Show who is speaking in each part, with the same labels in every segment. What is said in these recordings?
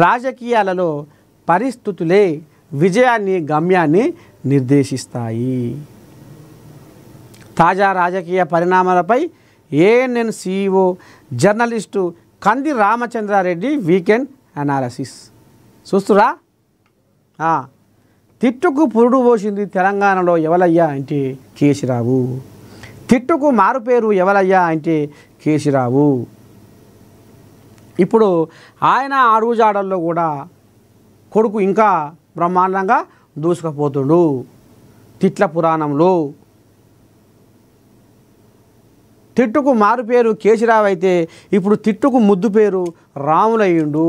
Speaker 1: రాజకీయాలలో పరిస్థితులే విజయాన్ని గమ్యాన్ని నిర్దేశిస్తాయి. తాజా రాజకీయ పరిణామాలపై ఏఎన్ఎన్ CEO జర్నలిస్టు కంది రామచంద్రారెడ్డి వీకెండ్ అనాలసిస్. చూస్తురా, తిట్టుకు పురుడు పోసింది తెలంగాణలో ఎవలయ్యా అంటే కేసీరావు. తిట్టుకు మారుపేరు ఎవలయ్యా అంటే కేసీరావు. ఇప్పుడు ఆయన అడుగుజాడల్లో కూడా కొడుకు ఇంకా బ్రహ్మాండంగా దూసుకుపోతుండు. తిట్ల పురాణంలో తిట్టుకు మారుపేరు కేసీరావు అయితే ఇప్పుడు తిట్టుకు ముద్దు పేరు రాములయ్యిండు.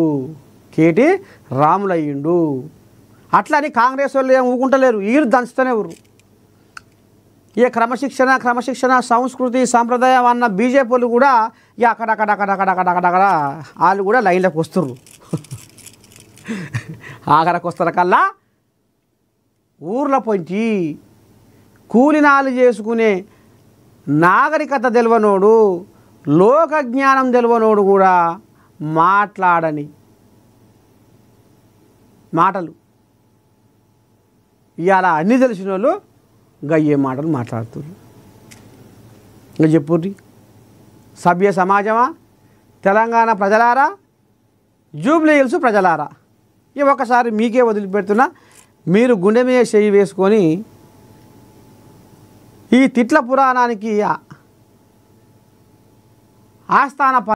Speaker 1: కేటీ రాములయ్యిండు. అట్లని కాంగ్రెస్ వాళ్ళు ఏం ఊకుంటలేరు, వీరు దంచుతూనే ఊరు. ఇక క్రమశిక్షణ సంస్కృతి సాంప్రదాయం అన్న బీజేపీ వాళ్ళు కూడా ఇక అక్కడక్కడ వాళ్ళు కూడా లైన్లోకి వస్తుర్రు. ఆఖరికి వస్తారు కల్లా ఊర్ల పొంచి కూలినాలు చేసుకునే నాగరికత తెలియనోడు, లోక జ్ఞానం తెలియనోడు కూడా మాట్లాడని మాటలు ఇవాళ అన్నీ తెలిసిన వాళ్ళు గయ్యే మాటలు మాట్లాడుతున్నారు. ఇంకా చెప్పుర్రి సభ్య సమాజమా, తెలంగాణ ప్రజలారా, జూబ్లీ హిల్స్ ప్రజలారా, ఇక ఒకసారి మీకే వదిలిపెడుతున్నా. మీరు గుండె మీద చెయ్యి వేసుకొని ఈ తిట్ల పురాణానికి ఆస్థాన